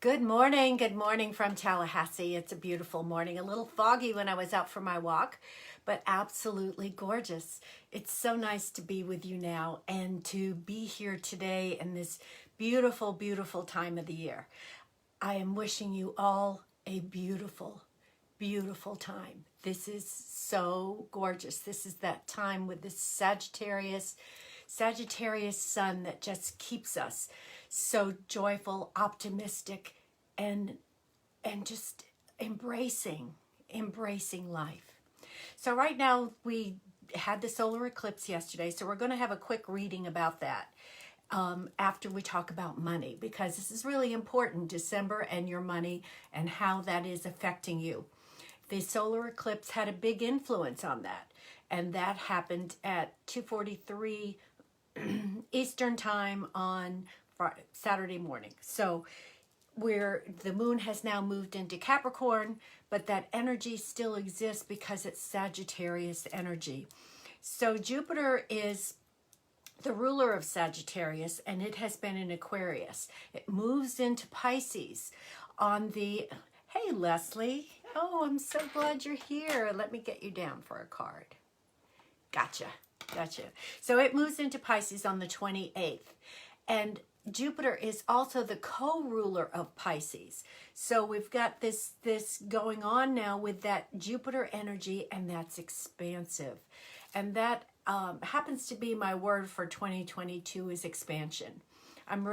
Good morning from Tallahassee. It's a beautiful morning, a little foggy when I was out for my walk, but absolutely gorgeous. It's so nice to be with you now and to be here today in this beautiful, beautiful time of the year. I am wishing you all a beautiful, beautiful time. This is so gorgeous. This is that time with this Sagittarius sun that just keeps us so joyful, optimistic, and just embracing life. So right now we had the solar eclipse yesterday, so we're going to have a quick reading about that after we talk about money, because this is really important, December and your money and how that is affecting you. The solar eclipse had a big influence on that, and that happened at 2:43 Eastern time on Saturday morning. So the moon has now moved into Capricorn, but that energy still exists because it's Sagittarius energy. So Jupiter is the ruler of Sagittarius, and it has been in Aquarius. It moves into Pisces on the, hey Leslie, oh, I'm so glad you're here. Let me get you down for a card. Gotcha. So it moves into Pisces on the 28th. And Jupiter is also the co-ruler of Pisces. So we've got this going on now with that Jupiter energy, and that's expansive. And that happens to be my word for 2022 is expansion. I'm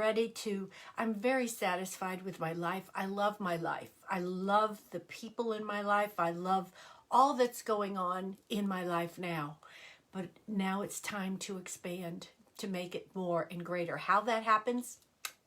very satisfied with my life. I love my life. I love the people in my life. I love all that's going on in my life now. But now it's time to expand, to make it more and greater. How that happens,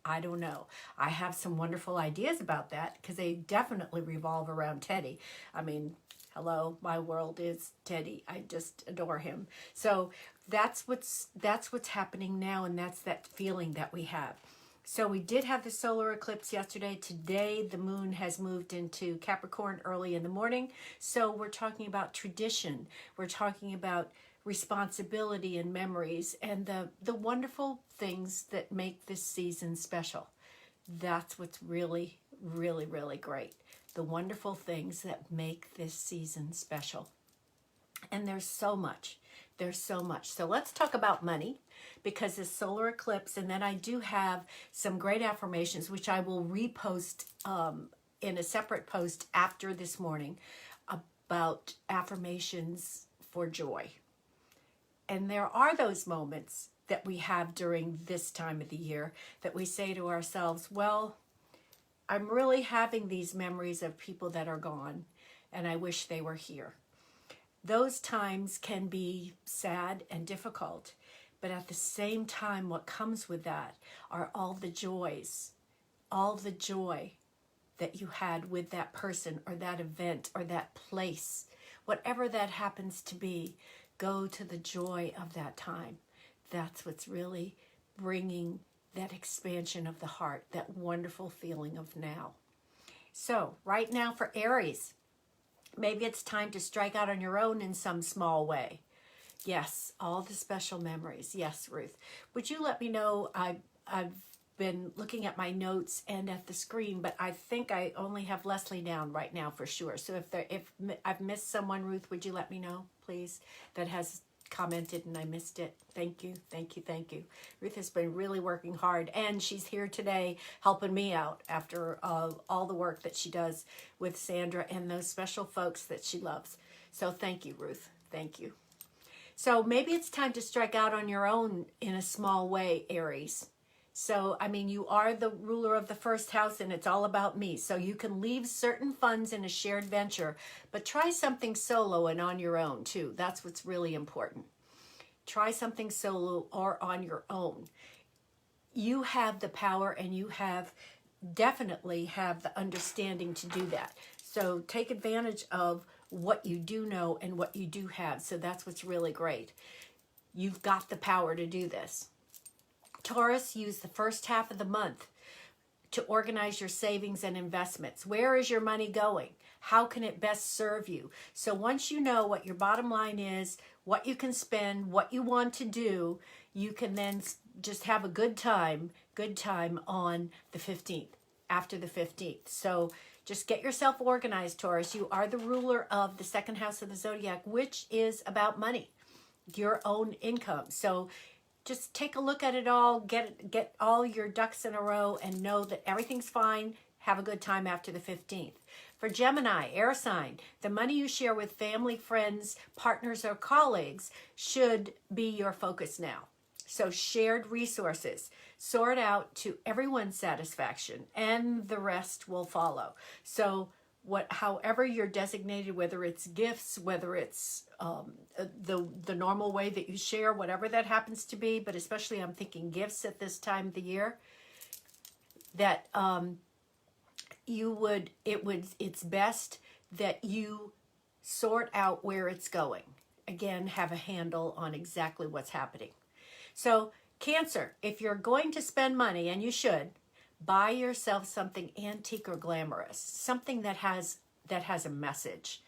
I don't know. I have some wonderful ideas about that because they definitely revolve around Teddy. I mean, hello, my world is Teddy. I just adore him. So that's what's happening now, and that's that feeling that we have. So we did have the solar eclipse yesterday. Today, the moon has moved into Capricorn early in the morning. So we're talking about tradition. We're talking about responsibility and memories and the wonderful things that make this season special. That's what's really, really, really great. The wonderful things that make this season special. And there's so much. So let's talk about money, because this solar eclipse, and then I do have some great affirmations, which I will repost in a separate post after this morning about affirmations for joy. And there are those moments that we have during this time of the year that we say to ourselves, well, I'm really having these memories of people that are gone, and I wish they were here. Those times can be sad and difficult, but at the same time, what comes with that are all the joy that you had with that person or that event or that place, whatever that happens to be. Go to the joy of that time. That's what's really bringing that expansion of the heart, that wonderful feeling of now. So right now for Aries, maybe it's time to strike out on your own in some small way. Yes, all the special memories. Yes, Ruth. Would you let me know? I've been looking at my notes and at the screen, but I think I only have Leslie down right now for sure. So if I've missed someone, Ruth, would you let me know, please, that has commented and I missed it? Thank you. Ruth has been really working hard, and she's here today helping me out after all the work that she does with Sandra and those special folks that she loves. So thank you, Ruth. Thank you. So maybe it's time to strike out on your own in a small way, Aries. So, I mean, you are the ruler of the first house, and it's all about me. So you can leave certain funds in a shared venture, but try something solo and on your own too. That's what's really important. Try something solo or on your own. You have the power, and you definitely have the understanding to do that. So take advantage of what you do know and what you do have. So that's what's really great. You've got the power to do this. Taurus, use the first half of the month to organize your savings and investments. Where is your money going? How can it best serve you? So once you know what your bottom line is, what you can spend, what you want to do, you can then just have a good time on the 15th. after the 15th. So just get yourself organized, Taurus. You are the ruler of the second house of the zodiac, which is about money, your own income. So just take a look at it all, get all your ducks in a row, and know that everything's fine. Have a good time after the 15th. For Gemini, air sign, the money you share with family, friends, partners, or colleagues should be your focus now. So shared resources, sort out to everyone's satisfaction, and the rest will follow. So however you're designated, whether it's gifts, whether it's the normal way that you share, whatever that happens to be, but especially I'm thinking gifts at this time of the year, that it's best that you sort out where it's going. Again, have a handle on exactly what's happening. So Cancer, if you're going to spend money, and you should, buy yourself something antique or glamorous, something that has a message,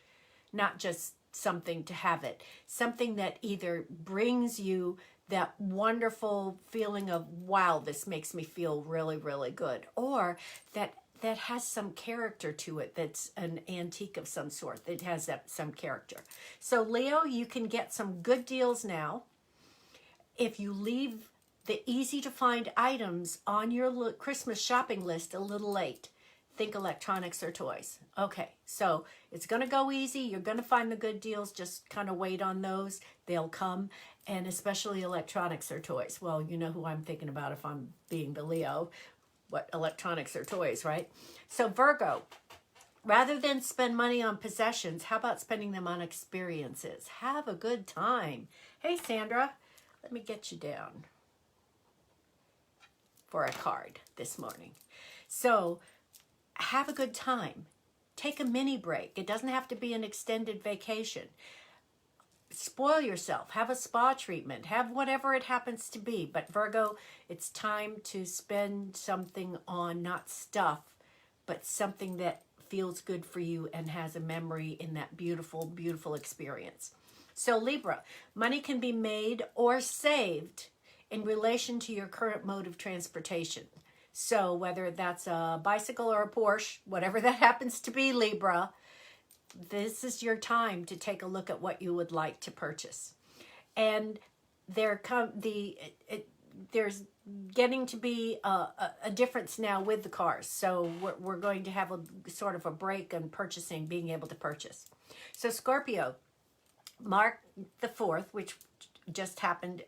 not just something to have it, something that either brings you that wonderful feeling of, wow, this makes me feel really, really good, or that has some character to it, that's an antique of some sort, that has some character. So Leo, you can get some good deals now. If you leave the easy to find items on your Christmas shopping list a little late, think electronics or toys. Okay, so it's going to go easy. You're going to find the good deals. Just kind of wait on those. They'll come. And especially electronics or toys. Well, you know who I'm thinking about if I'm being the Leo. What, electronics or toys, right? So Virgo, rather than spend money on possessions, how about spending them on experiences? Have a good time. Hey, Sandra, let me get you down for a card this morning. So have a good time. Take a mini break. It doesn't have to be an extended vacation. Spoil yourself. Have a spa treatment. Have whatever it happens to be. But Virgo, it's time to spend something on not stuff, but something that feels good for you and has a memory in that beautiful, beautiful experience. So Libra, money can be made or saved in relation to your current mode of transportation. So whether that's a bicycle or a Porsche, whatever that happens to be, Libra, this is your time to take a look at what you would like to purchase. And there's getting to be a difference now with the cars. So we're going to have a sort of a break on purchasing, being able to purchase. So Scorpio, mark the 4th, which just happened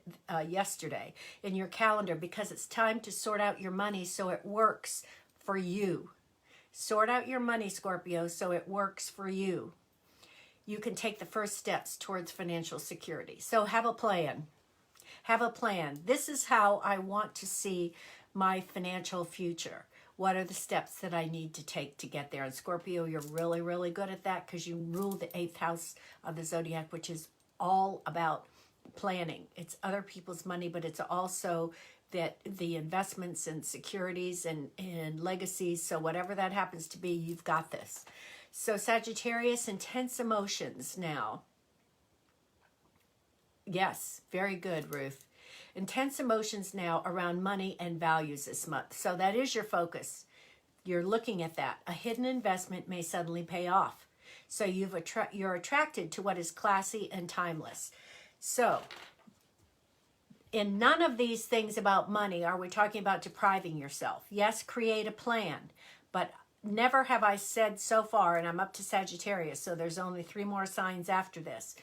yesterday, in your calendar, because it's time to sort out your money so it works for you. Sort out your money, Scorpio, so it works for you. You can take the first steps towards financial security. So have a plan. Have a plan. This is how I want to see my financial future. What are the steps that I need to take to get there? And Scorpio, you're really, really good at that because you rule the 8th house of the zodiac, which is all about planning. It's other people's money, but it's also that the investments and securities and legacies. So whatever that happens to be, you've got this. So Sagittarius, intense emotions now. Yes, very good, Ruth. Intense emotions now around money and values this month. So that is your focus. You're looking at that. A hidden investment may suddenly pay off. So you're attracted to what is classy and timeless. So in none of these things about money are we talking about depriving yourself. Yes, create a plan, but never have I said so far, and I'm up to Sagittarius, so there's only 3 more signs after this.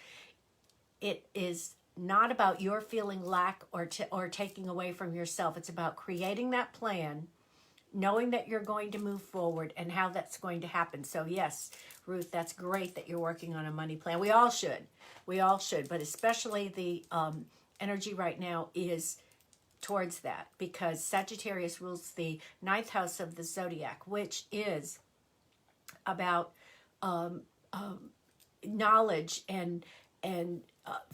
It is not about your feeling lack or taking away from yourself. It's about creating that plan, knowing that you're going to move forward and how that's going to happen. So yes, Ruth, that's great that you're working on a money plan. We all should. We all should, but especially the energy right now is towards that, because Sagittarius rules the 9th house of the zodiac, which is about knowledge and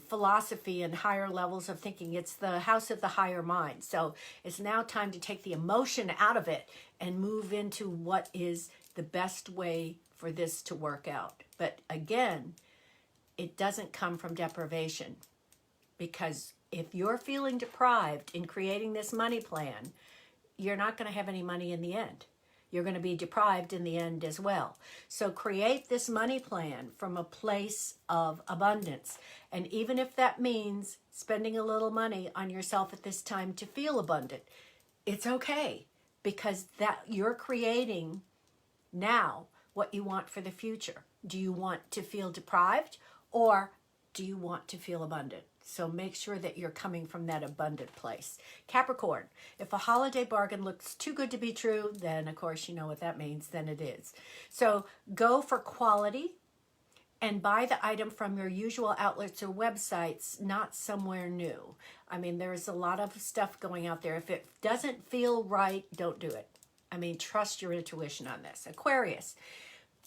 philosophy and higher levels of thinking. It's the house of the higher mind. So it's now time to take the emotion out of it and move into what is the best way for this to work out. But again, it doesn't come from deprivation, because if you're feeling deprived in creating this money plan, you're not going to have any money in the end. you're going to be deprived in the end as well. So create this money plan from a place of abundance. And even if that means spending a little money on yourself at this time to feel abundant, it's okay, because that you're creating now what you want for the future. Do you want to feel deprived, or do you want to feel abundant? So make sure that you're coming from that abundant place. Capricorn, if a holiday bargain looks too good to be true, then of course you know what that means, then it is. So go for quality and buy the item from your usual outlets or websites, not somewhere new. I mean, there's a lot of stuff going out there. If it doesn't feel right, don't do it. I mean, trust your intuition on this. Aquarius,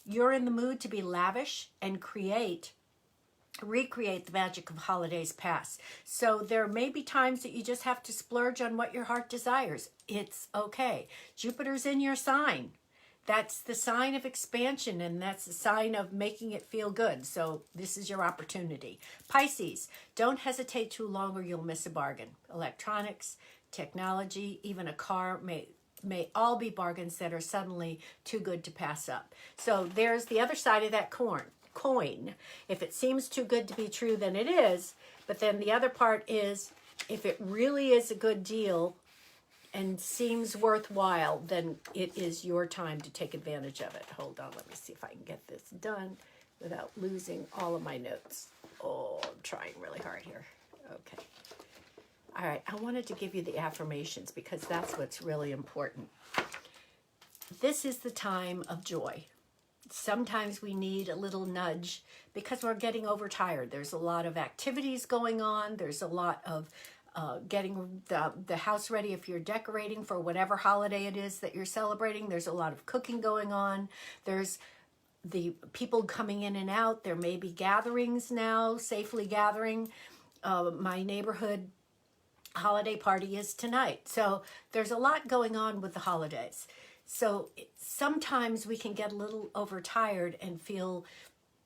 you're in the mood to be lavish and recreate the magic of holidays past. So there may be times that you just have to splurge on what your heart desires. It's okay. Jupiter's in your sign. That's the sign of expansion, and that's the sign of making it feel good. So this is your opportunity. Pisces, don't hesitate too long or you'll miss a bargain. Electronics, technology, even a car may all be bargains that are suddenly too good to pass up. So there's the other side of that coin. If it seems too good to be true, then it is. But then the other part is, if it really is a good deal and seems worthwhile, then it is your time to take advantage of it. Hold on, let me see if I can get this done without losing all of my notes. Oh, I'm trying really hard here. Okay. All right, I wanted to give you the affirmations because that's what's really important. This is the time of joy. Sometimes we need a little nudge because we're getting overtired. There's a lot of activities going on. There's a lot of getting the house ready if you're decorating for whatever holiday it is that you're celebrating. There's a lot of cooking going on. There's the people coming in and out. There may be gatherings now, safely gathering. My neighborhood holiday party is tonight. So there's a lot going on with the holidays. So sometimes we can get a little overtired and feel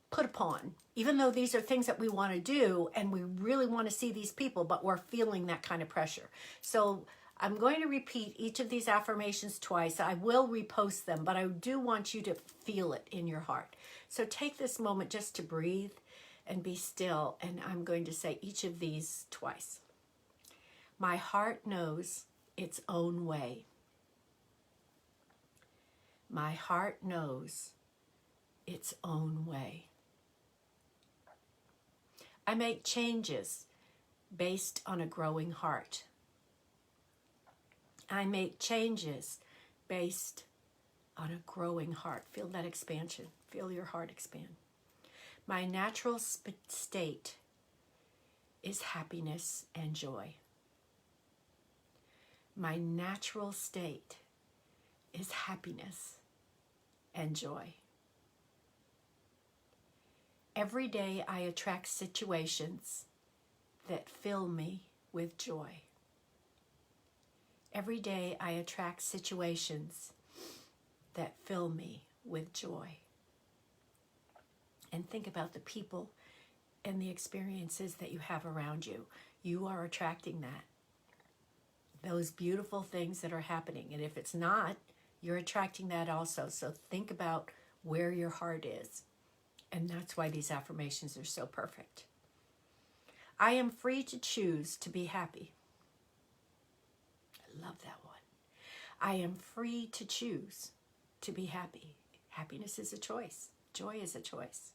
put upon, even though these are things that we want to do and we really want to see these people, but we're feeling that kind of pressure. So I'm going to repeat each of these affirmations twice. I will repost them, but I do want you to feel it in your heart. So take this moment just to breathe and be still, and I'm going to say each of these twice. My heart knows its own way. My heart knows its own way. I make changes based on a growing heart. I make changes based on a growing heart. Feel that expansion. Feel your heart expand. My natural state is happiness and joy. My natural state is happiness and joy. Every day I attract situations that fill me with joy. Every day I attract situations that fill me with joy. And think about the people and the experiences that you have around you. You are attracting that. Those beautiful things that are happening. And if it's not, you're attracting that also. So think about where your heart is. And that's why these affirmations are so perfect. I am free to choose to be happy. I love that one. I am free to choose to be happy. Happiness is a choice. Joy is a choice.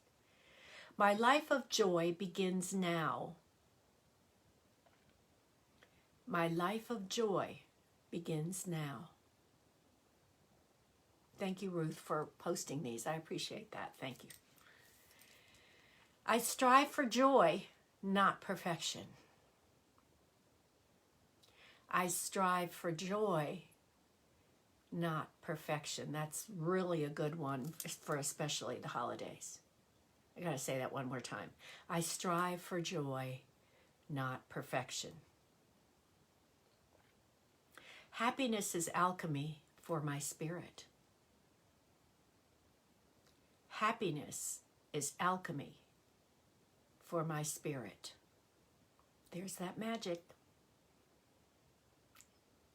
My life of joy begins now. My life of joy begins now. Thank you, Ruth, for posting these. I appreciate that. Thank you. I strive for joy, not perfection. I strive for joy, not perfection. That's really a good one for especially the holidays. I got to say that one more time. I strive for joy, not perfection. Happiness is alchemy for my spirit. Happiness is alchemy for my spirit. There's that magic.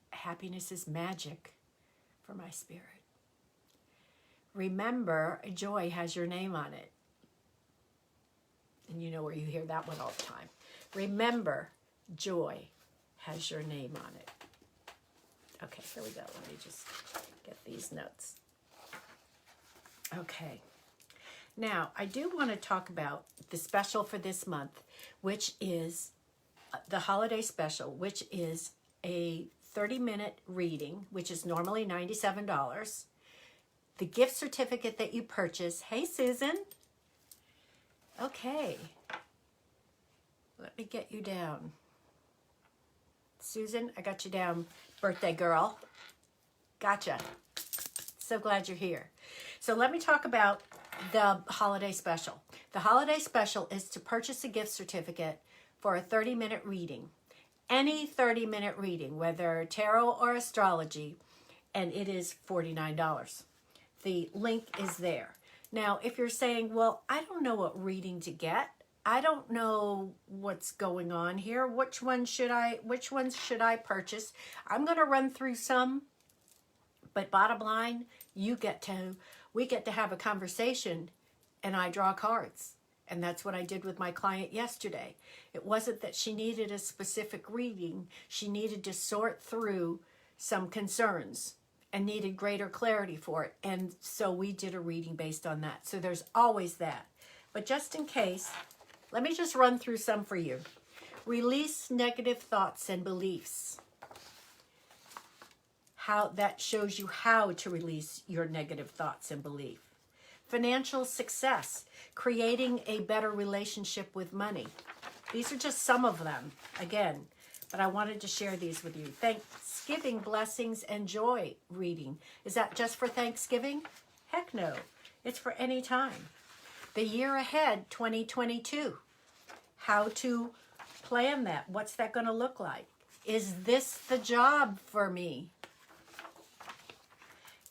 Happiness is magic for my spirit. Remember, joy has your name on it. And you know where you hear that one all the time. Remember, joy has your name on it. Okay, here we go. Let me just get these notes. Okay. Now, I do want to talk about the special for this month, which is the holiday special, which is a 30-minute reading, which is normally $97. The gift certificate that you purchase. Hey, Susan. Okay. Let me get you down. Susan, I got you down, birthday girl. Gotcha. So glad you're here. So let me talk about the holiday special. The holiday special is to purchase a gift certificate for a 30-minute reading. Any 30-minute reading, whether tarot or astrology, and it is $49. The link is there. Now, if you're saying, well, I don't know what reading to get. I don't know what's going on here. Which ones should I purchase? I'm going to run through some, but bottom line, we get to have a conversation and I draw cards. And that's what I did with my client yesterday. It wasn't that she needed a specific reading. She needed to sort through some concerns and needed greater clarity for it. And so we did a reading based on that. So there's always that. But just in case, let me just run through some for you. Release negative thoughts and beliefs. How that shows you how to release your negative thoughts and beliefs. Financial success, creating a better relationship with money. These are just some of them, again, but I wanted to share these with you. Thanksgiving, blessings, and joy reading. Is that just for Thanksgiving? Heck no. It's for any time. The year ahead, 2022. How to plan that. What's that going to look like? Is this the job for me?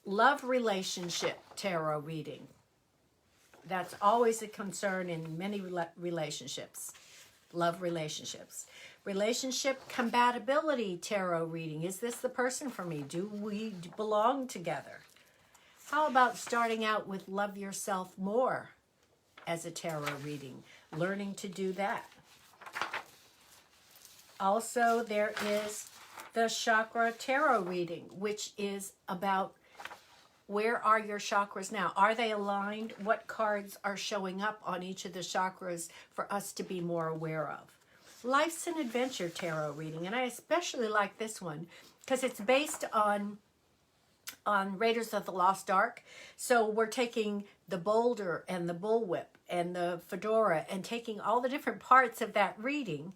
Love relationship tarot reading. That's always a concern in many relationships. Love relationships. Relationship compatibility tarot reading. Is this the person for me? Do we belong together? How about starting out with love yourself more as a tarot reading? Learning to do that. Also, there is the chakra tarot reading, which is about where are your chakras now? Are they aligned? What cards are showing up on each of the chakras for us to be more aware of? Life's an Adventure tarot reading, and I especially like this one because it's based on Raiders of the Lost Ark. So we're taking the boulder and the bullwhip and the fedora and taking all the different parts of that reading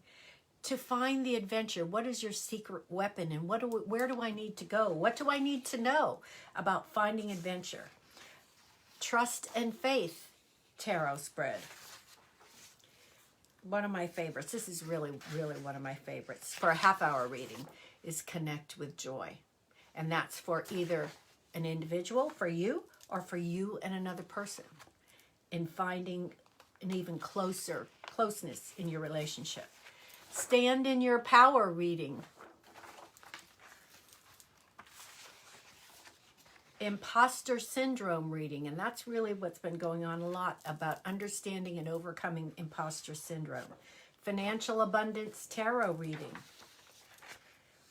to find the adventure. What is your secret weapon, and where do I need to go? What do I need to know about finding adventure? Trust and Faith tarot spread. One of my favorites. This is really, really one of my favorites for a half-hour reading is Connect with Joy. And that's for either an individual, for you, or for you and another person in finding an even closeness in your relationship. Stand in Your Power reading. Imposter syndrome reading, and that's really what's been going on a lot about understanding and overcoming imposter syndrome. Financial abundance tarot reading.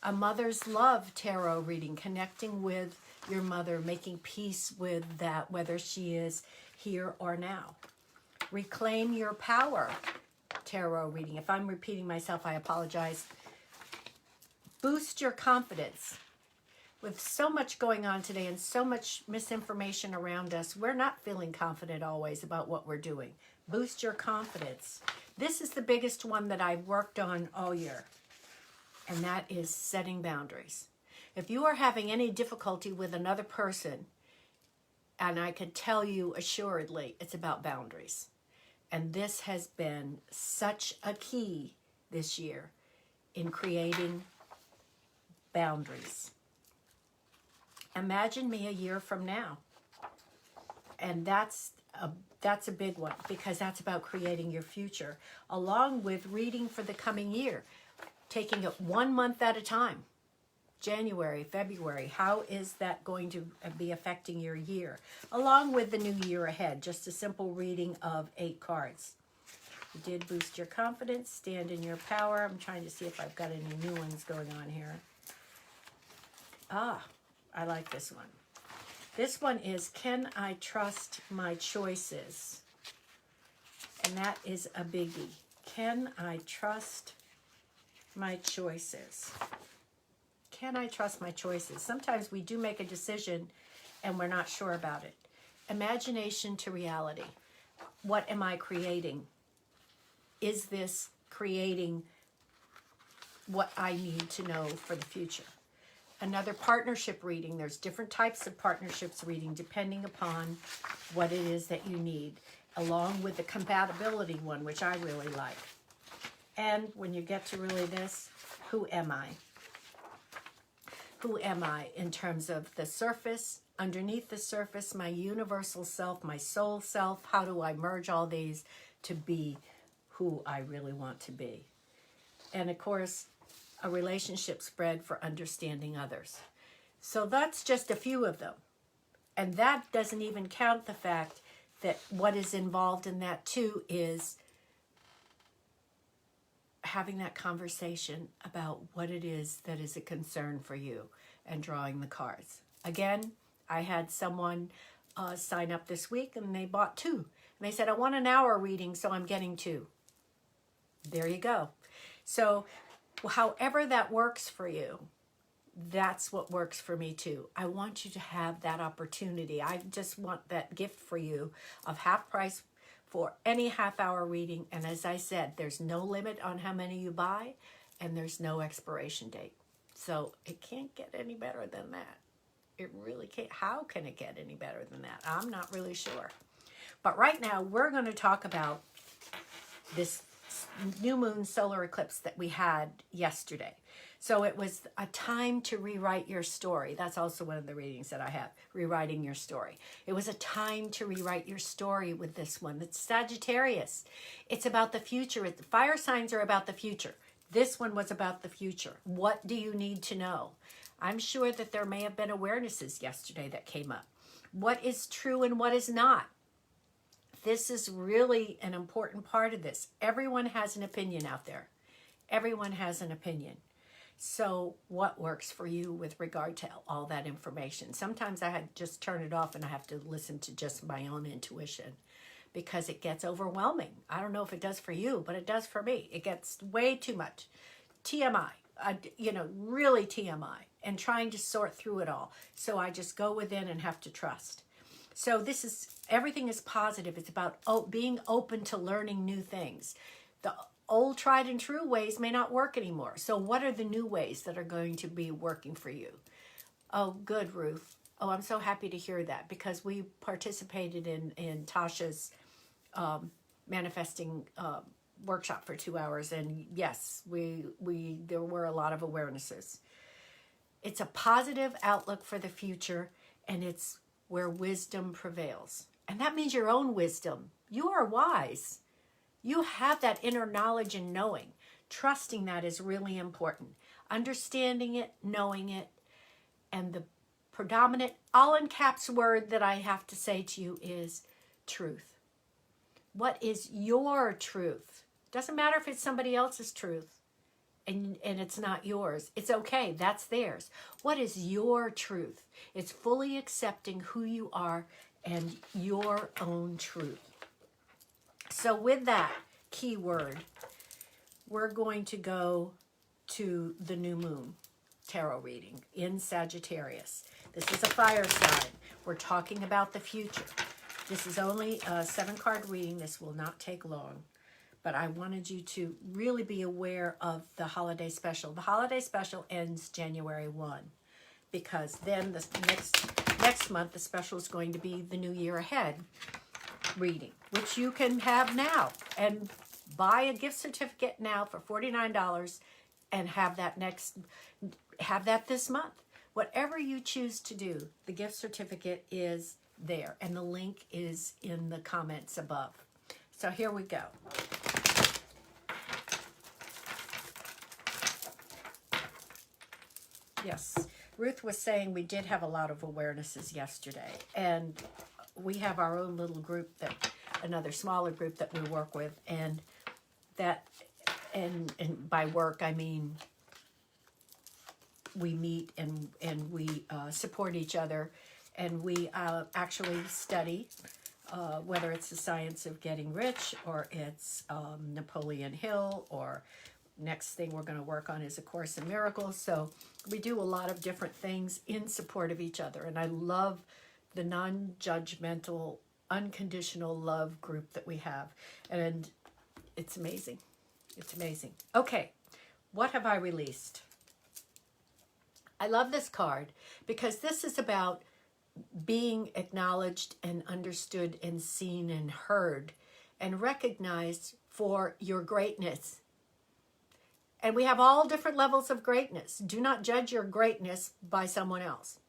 A mother's love tarot reading, connecting with your mother, making peace with that, whether she is here or now. Reclaim Your Power tarot reading. If I'm repeating myself, I apologize. Boost your confidence. With so much going on today and so much misinformation around us, we're not feeling confident always about what we're doing. Boost your confidence. This is the biggest one that I've worked on all year, and that is setting boundaries. If you are having any difficulty with another person, and I can tell you assuredly, it's about boundaries. And this has been such a key this year in creating boundaries. Imagine me a year from now. And that's a big one because that's about creating your future, along with reading for the coming year, taking it 1 month at a time. January, February, how is that going to be affecting your year? Along with the new year ahead, just a simple reading of 8 cards. You did boost your confidence, stand in your power. I'm trying to see if I've got any new ones going on here. Ah, I like this one. This one is, can I trust my choices? And that is a biggie. Can I trust my choices? Can I trust my choices? Sometimes we do make a decision and we're not sure about it. Imagination to reality. What am I creating? Is this creating what I need to know for the future? Another partnership reading. There's different types of partnerships reading depending upon what it is that you need, along with the compatibility one, which I really like. And when you get to really this, who am I? Who am I in terms of the surface, underneath the surface, my universal self, my soul self? How do I merge all these to be who I really want to be? And of course, a relationship spread for understanding others. So that's just a few of them. And that doesn't even count the fact that what is involved in that too is having that conversation about what it is that is a concern for you and drawing the cards. Again, I had someone sign up this week and they bought 2. And they said, I want an hour reading, so I'm getting 2. There you go. So however that works for you, that's what works for me too. I want you to have that opportunity. I just want that gift for you of half price for any half-hour reading. And as I said, there's no limit on how many you buy, and there's no expiration date. So it can't get any better than that. It really can't. How can it get any better than that? I'm not really sure. But right now, we're going to talk about this new moon solar eclipse that we had yesterday. So it was a time to rewrite your story. That's also one of the readings that I have, rewriting your story. It was a time to rewrite your story with this one. It's Sagittarius. It's about the future. The fire signs are about the future. This one was about the future. What do you need to know? I'm sure that there may have been awarenesses yesterday that came up. What is true and what is not? This is really an important part of this. Everyone has an opinion out there. Everyone has an opinion. So what works for you with regard to all that information? Sometimes I had just turn it off and I have to listen to just my own intuition because it gets overwhelming. I don't know if it does for you, but it does for me. It gets way too much. TMI, really TMI, and trying to sort through it all. So I just go within and have to trust. So everything is positive. It's about being open to learning new things. The old tried and true ways may not work anymore. So what are the new ways that are going to be working for you? Oh, good, Ruth. Oh, I'm so happy to hear that because we participated in Tasha's manifesting workshop for 2 hours. And yes, there were a lot of awarenesses. It's a positive outlook for the future, and it's where wisdom prevails. And that means your own wisdom. You are wise. You have that inner knowledge and knowing. Trusting that is really important. Understanding it, knowing it, and the predominant, all in caps word that I have to say to you is truth. What is your truth? Doesn't matter if it's somebody else's truth and it's not yours. It's okay. That's theirs. What is your truth? It's fully accepting who you are and your own truth. So with that keyword, we're going to go to the new moon tarot reading in Sagittarius. This is a fire sign. We're talking about the future. This is only a 7-card reading. This will not take long. But I wanted you to really be aware of the holiday special. The holiday special ends January 1 because then the next month the special is going to be the New Year Ahead reading, which you can have now and buy a gift certificate now for $49 and have that this month. Whatever you choose to do, the gift certificate is there and the link is in the comments above. So here we go. Yes. Ruth was saying we did have a lot of awarenesses yesterday, and we have our own little group, that another smaller group that we work with, and that, and by work I mean we meet and we support each other, and we actually study whether it's the science of getting rich, or it's Napoleon Hill, or next thing we're going to work on is A Course in Miracles. So we do a lot of different things in support of each other, and I love the non-judgmental, unconditional love group that we have, and it's amazing. It's amazing. Okay, what have I released? I love this card because this is about being acknowledged and understood and seen and heard and recognized for your greatness. And we have all different levels of greatness. Do not judge your greatness by someone else.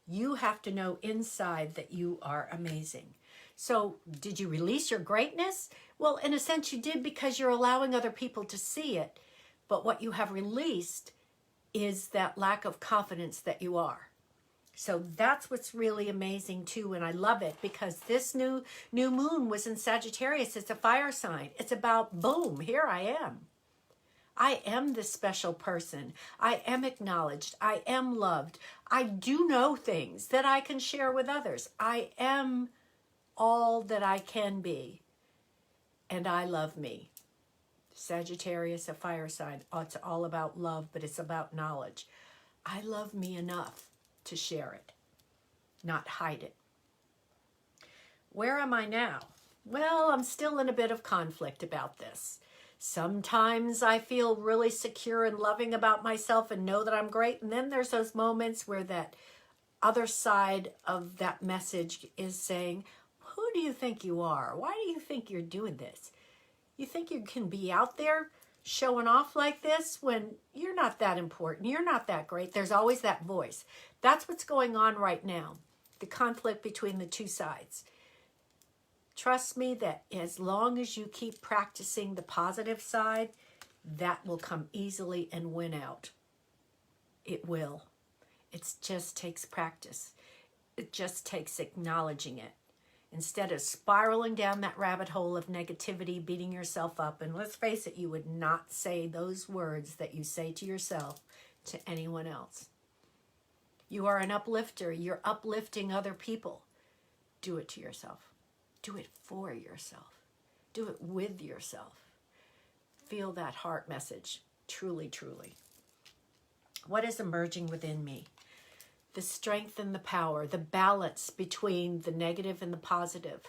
You have to know inside that you are amazing. So did you release your greatness? Well, in a sense you did, because you're allowing other people to see it. But what you have released is that lack of confidence that you are. So that's what's really amazing too, and I love it because this new moon was in Sagittarius. It's a fire sign. It's about, boom, here I am. I am this special person. I am acknowledged. I am loved. I do know things that I can share with others. I am all that I can be, and I love me. Sagittarius, a fire sign. Oh, it's all about love, but it's about knowledge. I love me enough to share it, not hide it. Where am I now? Well, I'm still in a bit of conflict about this. Sometimes I feel really secure and loving about myself and know that I'm great. And then there's those moments where that other side of that message is saying, who do you think you are? Why do you think you're doing this? You think you can be out there showing off like this when you're not that important? You're not that great. There's always that voice. That's what's going on right now. The conflict between the two sides. Trust me that as long as you keep practicing the positive side, that will come easily and win out. It will. It just takes practice. It just takes acknowledging it. Instead of spiraling down that rabbit hole of negativity, beating yourself up, and let's face it, you would not say those words that you say to yourself to anyone else. You are an uplifter. You're uplifting other people. Do it to yourself. Do it for yourself. Do it with yourself. Feel that heart message. Truly, truly. What is emerging within me? The strength and the power, the balance between the negative and the positive,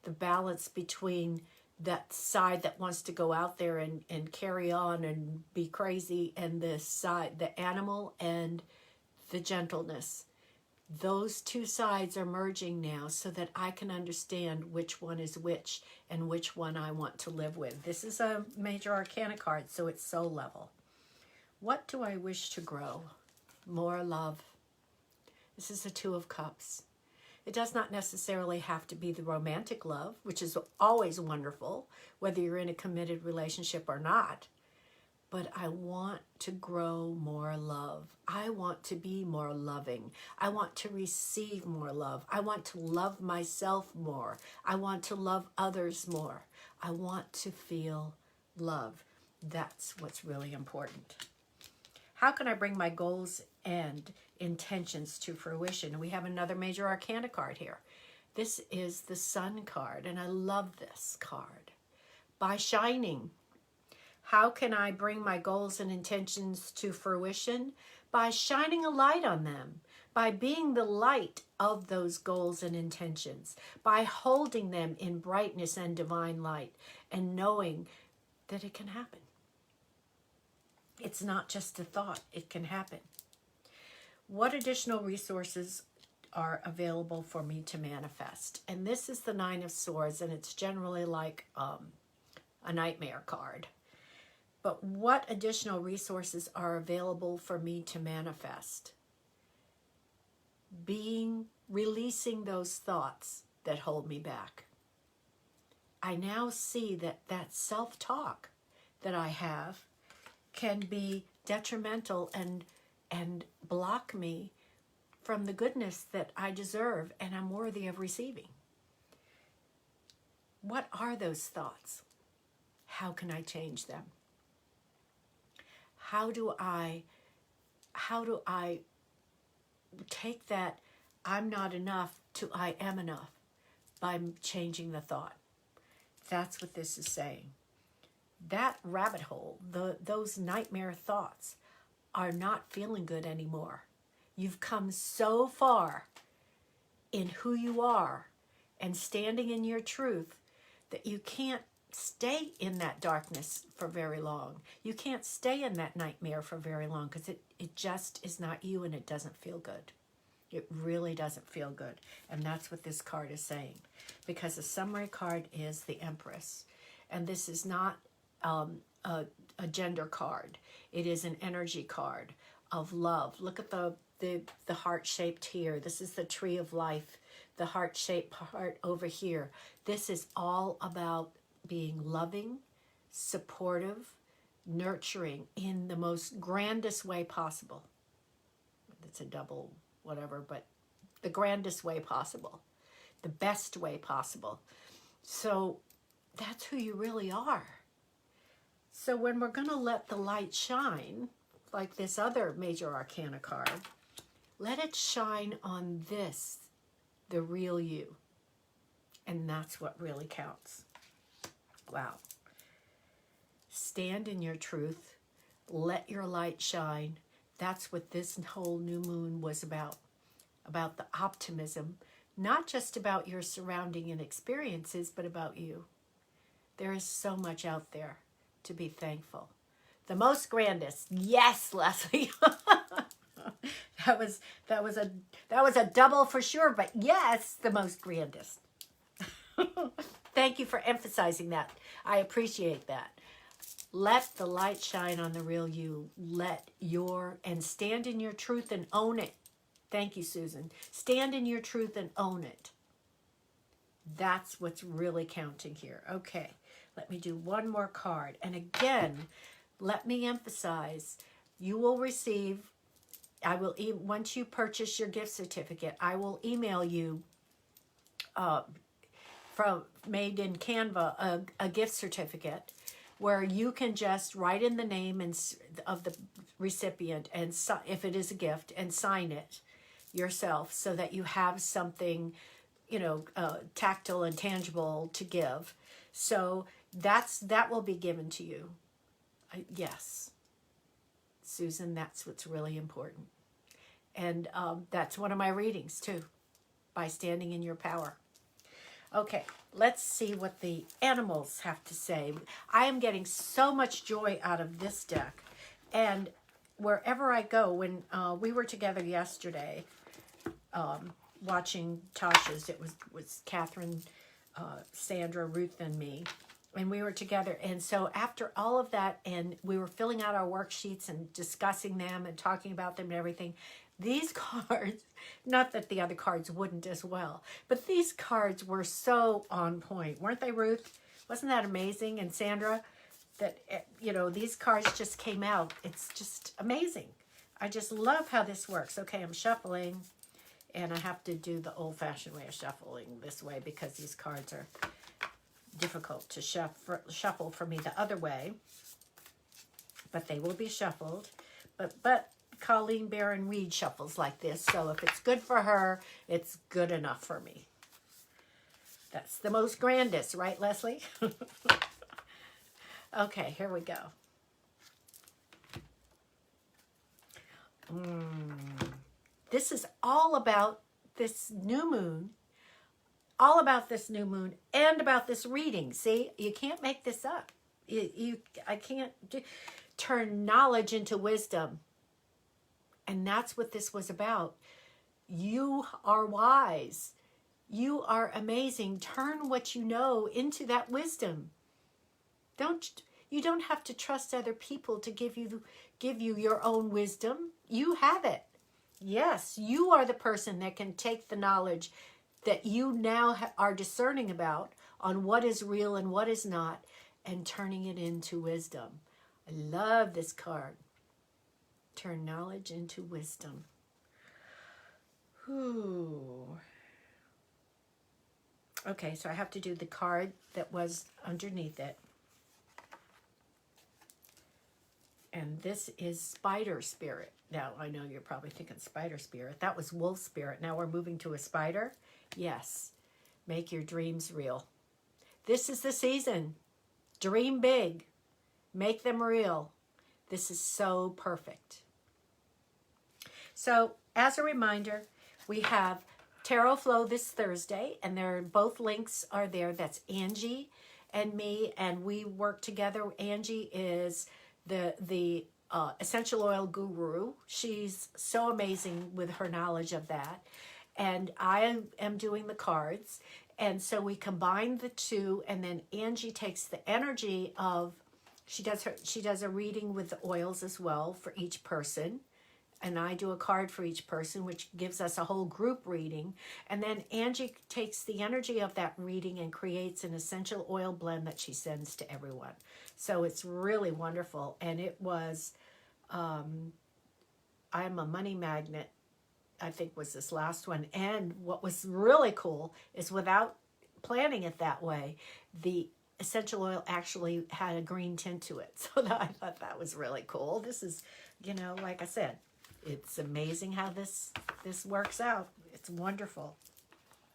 the balance between that side that wants to go out there and carry on and be crazy, and the side, the animal and the gentleness. Those two sides are merging now so that I can understand which one is which and which one I want to live with. This is a major arcana card, so it's soul level. What do I wish to grow? More love. This is the Two of Cups. It does not necessarily have to be the romantic love, which is always wonderful, whether you're in a committed relationship or not. But I want to grow more love. I want to be more loving. I want to receive more love. I want to love myself more. I want to love others more. I want to feel love. That's what's really important. How can I bring my goals and intentions to fruition? And we have another major arcana card here. This is the Sun card, and I love this card. By shining. How can I bring my goals and intentions to fruition? By shining a light on them, by being the light of those goals and intentions, by holding them in brightness and divine light, and knowing that it can happen. It's not just a thought, it can happen. What additional resources are available for me to manifest? And this is the Nine of Swords, and it's generally like a nightmare card. But what additional resources are available for me to manifest? Releasing those thoughts that hold me back. I now see that that self-talk that I have can be detrimental and and block me from the goodness that I deserve and I'm worthy of receiving. What are those thoughts? How can I change them? How do I take that I'm not enough to I am enough by changing the thought? That's what this is saying. That rabbit hole, those nightmare thoughts are not feeling good anymore. You've come so far in who you are and standing in your truth that you can't stay in that darkness for very long. You can't stay in that nightmare for very long because it just is not you and it doesn't feel good. It really doesn't feel good. And that's what this card is saying. Because the summary card is the Empress. And this is not a gender card. It is an energy card of love. Look at the heart-shaped here. This is the tree of life. The heart-shaped part over here. This is all about being loving, supportive, nurturing in the most grandest way possible. It's a double whatever, but the grandest way possible, the best way possible. So that's who you really are. So when we're going to let the light shine, like this other major arcana card, let it shine on this, the real you. And that's what really counts. Wow. Stand in your truth. Let your light shine. That's what this whole new moon was about the optimism, not just about your surrounding and experiences, but about you. There is so much out there to be thankful. The most grandest. Yes, Leslie. that was a double for sure, but yes, the most grandest. Thank you for emphasizing that. I appreciate that. Let the light shine on the real you. And stand in your truth and own it. Thank you, Susan. Stand in your truth and own it. That's what's really counting here. Okay, let me do one more card. And again, let me emphasize, you will receive, once you purchase your gift certificate, I will email you from made in Canva a gift certificate where you can just write in the name of the recipient, and if it is a gift, and sign it yourself so that you have something, tactile and tangible to give. So that will be given to you. Yes, Susan, that's what's really important. And that's one of my readings too, by standing in your power. Okay, let's see what the animals have to say. I am getting so much joy out of this deck. And wherever I go, when we were together yesterday, watching Tasha's, it was Catherine, Sandra, Ruth, and me. And we were together. And so after all of that, and we were filling out our worksheets and discussing them and talking about them and everything, these cards, not that the other cards wouldn't as well, but these cards were so on point. Weren't they, Ruth? Wasn't that amazing? And Sandra, that, these cards just came out. It's just amazing. I just love how this works. Okay, I'm shuffling, and I have to do the old-fashioned way of shuffling this way because these cards are difficult to shuffle for me the other way. But they will be shuffled. But Colleen Barron Reed shuffles like this, so if it's good for her, it's good enough for me. That's the most grandest, right, Leslie? Okay, here we go. This is all about this new moon, all about this new moon, and about this reading. See, you can't make this up. I can't turn knowledge into wisdom. And that's what this was about. You are wise. You are amazing. Turn what you know into that wisdom. You don't have to trust other people to give you your own wisdom. You have it. Yes, you are the person that can take the knowledge that you now are discerning about on what is real and what is not, and turning it into wisdom. I love this card. Turn knowledge into wisdom. Ooh. Okay, so I have to do the card that was underneath it. And this is Spider Spirit. Now, I know you're probably thinking Spider Spirit. That was Wolf Spirit. Now we're moving to a spider. Yes. Make your dreams real. This is the season. Dream big. Make them real. This is so perfect. So, as a reminder, we have Tarot Flow this Thursday, and both links are there. That's Angie and me, and we work together. Angie is the essential oil guru. She's so amazing with her knowledge of that. And I am doing the cards. And so we combine the two, and then Angie takes the energy of, she does a reading with the oils as well for each person. And I do a card for each person, which gives us a whole group reading. And then Angie takes the energy of that reading and creates an essential oil blend that she sends to everyone. So it's really wonderful. And it was, I'm a money magnet, I think was this last one. And what was really cool is, without planning it that way, the essential oil actually had a green tint to it. So I thought that was really cool. This is, like I said, it's amazing how this works out. It's wonderful.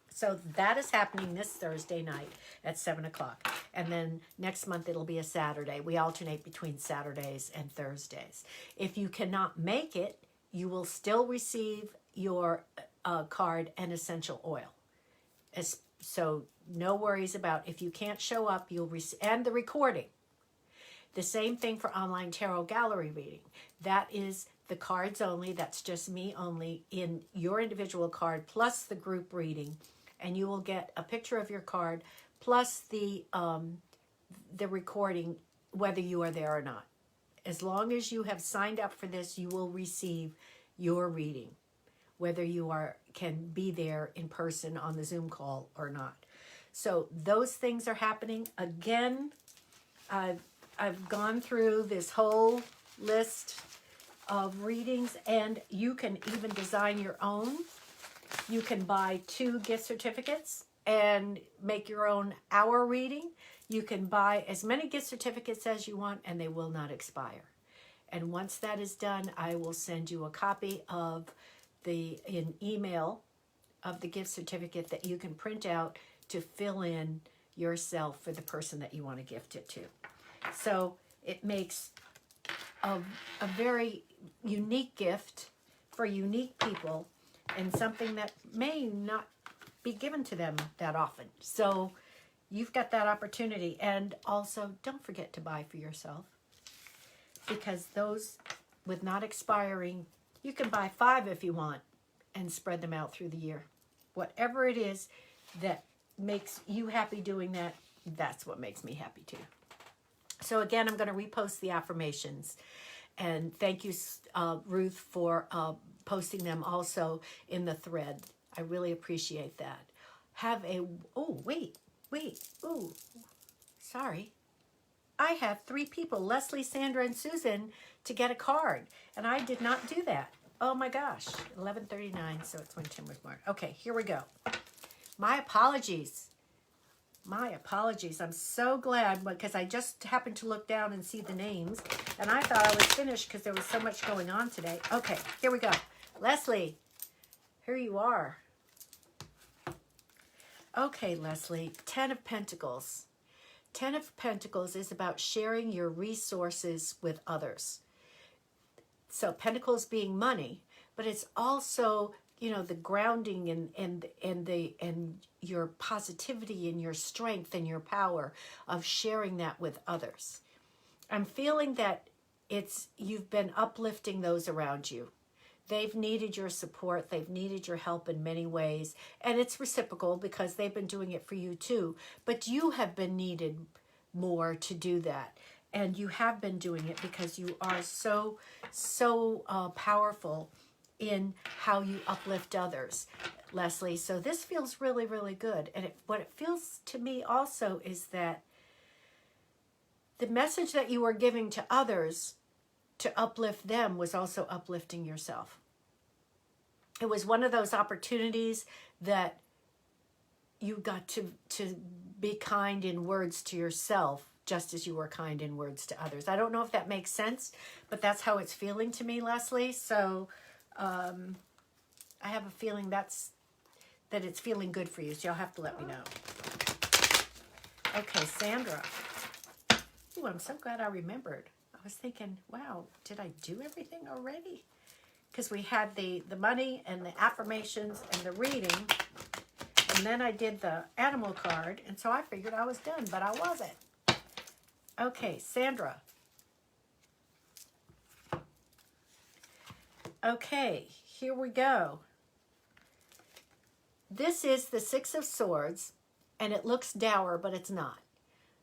So that is happening this Thursday night at 7 o'clock. And then next month it'll be a Saturday. We alternate between Saturdays and Thursdays. If you cannot make it, you will still receive your card and essential oil. So no worries about if you can't show up, you'll receive, and the recording. The same thing for online tarot gallery reading. That is the cards only. That's just me only in your individual card plus the group reading. And you will get a picture of your card plus the recording, whether you are there or not. As long as you have signed up for this, you will receive your reading, whether you can be there in person on the Zoom call or not. So those things are happening. Again, I've gone through this whole list of readings, and you can even design your own. You can buy 2 gift certificates and make your own hour reading. You can buy as many gift certificates as you want, and they will not expire. And once that is done, I will send you a copy of in email of the gift certificate that you can print out to fill in yourself for the person that you want to gift it to. So it makes a very unique gift for unique people, and something that may not be given to them that often. So you've got that opportunity. And also, don't forget to buy for yourself, because those with not expiring, you can buy 5 if you want and spread them out through the year. Whatever it is that makes you happy doing that, that's what makes me happy too. So again, I'm going to repost the affirmations. And thank you, Ruth, for posting them also in the thread. I really appreciate that. Sorry. I have 3 people, Leslie, Sandra, and Susan, to get a card. And I did not do that. Oh my gosh, 11:39, so it's when Tim was born. Okay, here we go. My apologies. I'm so glad, because I just happened to look down and see the names, and I thought I was finished because there was so much going on today. Okay, here we go. Leslie, here you are. Okay, Leslie, 10 of Pentacles. 10 of Pentacles is about sharing your resources with others. So Pentacles being money, but it's also, the grounding and your positivity and your strength and your power of sharing that with others. I'm feeling that you've been uplifting those around you. They've needed your support. They've needed your help in many ways. And it's reciprocal, because they've been doing it for you too. But you have been needed more to do that. And you have been doing it because you are so powerful in how you uplift others, Leslie. So this feels really, really good. And what it feels to me also is that the message that you are giving to others to uplift them was also uplifting yourself. It was one of those opportunities that you got to be kind in words to yourself, just as you were kind in words to others. I don't know if that makes sense, but that's how it's feeling to me, Leslie. So I have a feeling that it's feeling good for you. So you'll have to let me know. Okay, Sandra. Ooh, I'm so glad I remembered. I was thinking, wow, did I do everything already? Because we had the money and the affirmations and the reading. And then I did the animal card. And so I figured I was done, but I wasn't. Okay, Sandra. Okay, here we go. This is the Six of Swords, and it looks dour, but it's not.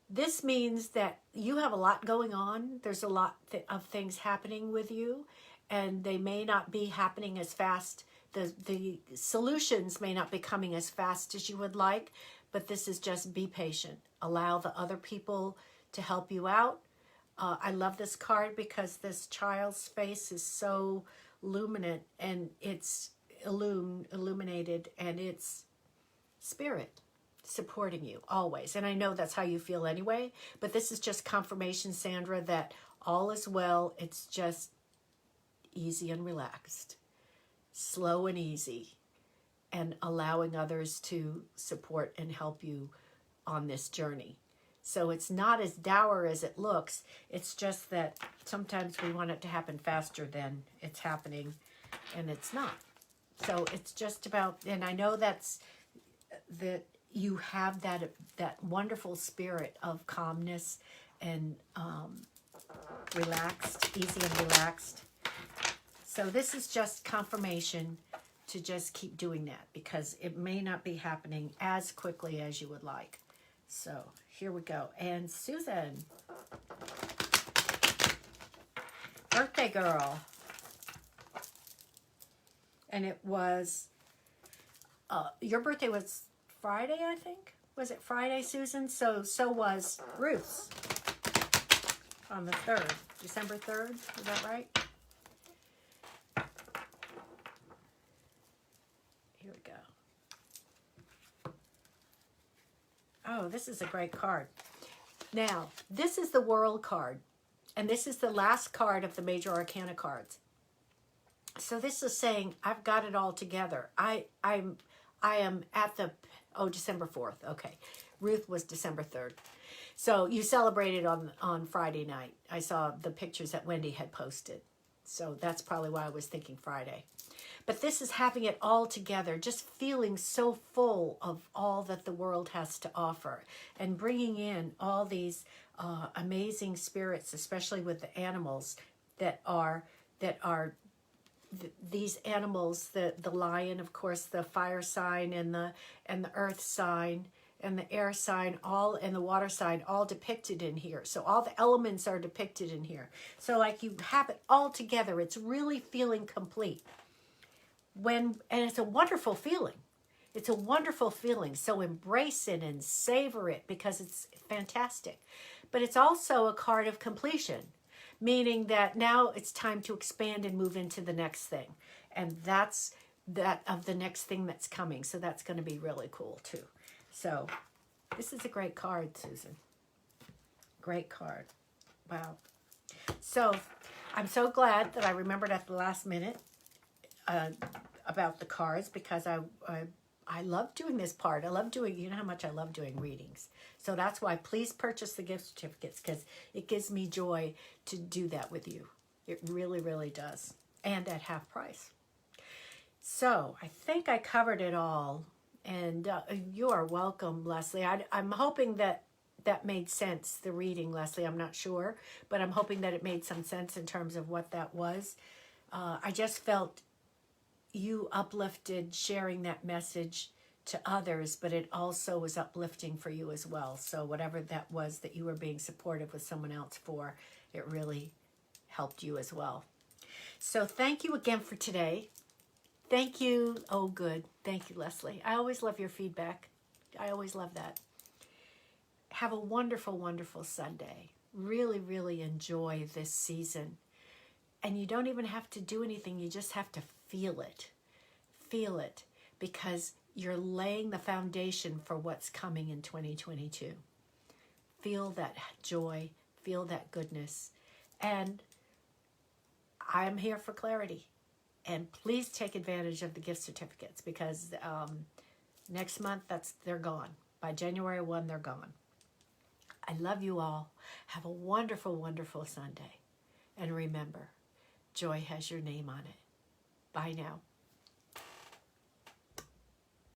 This means that you have a lot going on. There's a lot of things happening with you, and they may not be happening as fast. The solutions may not be coming as fast as you would like, but this is just be patient. Allow the other people to help you out. I love this card because this child's face is so luminant, and it's illuminated, and it's spirit supporting you always. And I know that's how you feel anyway, but this is just confirmation, Sandra, that all is well. It's just easy and relaxed, slow and easy, and allowing others to support and help you on this journey. So it's not as dour as it looks. It's just that sometimes we want it to happen faster than it's happening, and it's not. So it's just about, and I know that you have that wonderful spirit of calmness and relaxed, easy and relaxed. So this is just confirmation to just keep doing that, because it may not be happening as quickly as you would like. So here we go. And Susan, birthday girl. And it was, your birthday was Friday, I think. Was it Friday, Susan? So was Ruth's on the 3rd, December 3rd. Is that right? Here we go. Oh, this is a great card. Now, this is the World card, and this is the last card of the Major Arcana cards. So this is saying, I've got it all together. I am at the, December 4th. Okay. Ruth was December 3rd. So you celebrated on Friday night. I saw the pictures that Wendy had posted. So that's probably why I was thinking Friday. But this is having it all together, just feeling so full of all that the world has to offer, and bringing in all these amazing spirits, especially with the animals that are these animals, the lion, of course, the fire sign, and the earth sign, and the air sign, all, and the water sign, all depicted in here. So all the elements are depicted in here. So like you have it all together. It's really feeling complete. And it's a wonderful feeling. It's a wonderful feeling. So embrace it and savor it, because it's fantastic. But it's also a card of completion, meaning that now it's time to expand and move into the next thing. And that's that of the next thing that's coming. So that's going to be really cool too. So this is a great card, Susan. Great card. Wow. So I'm so glad that I remembered at the last minute about the cards, because I love doing this part. I love doing, you know how much I love doing readings. So that's why please purchase the gift certificates, because it gives me joy to do that with you. It really, really does. And at half price. So I think I covered it all. And you are welcome, Leslie. I'm hoping that made sense, the reading, Leslie. I'm not sure, but I'm hoping that it made some sense in terms of what that was. I just felt you uplifted sharing that message to others, but it also was uplifting for you as well. So whatever that was that you were being supportive with someone else for, it really helped you as well. So thank you again for today. Thank you. Oh, good. Thank you, Leslie. I always love your feedback. I always love that. Have a wonderful, wonderful Sunday. Really, really enjoy this season. And you don't even have to do anything. You just have to feel it. Feel it, because you're laying the foundation for what's coming in 2022. Feel that joy. Feel that goodness. And I'm here for clarity. And please take advantage of the gift certificates, because next month, they're gone. By January 1, they're gone. I love you all. Have a wonderful, wonderful Sunday. And remember, joy has your name on it. Bye now.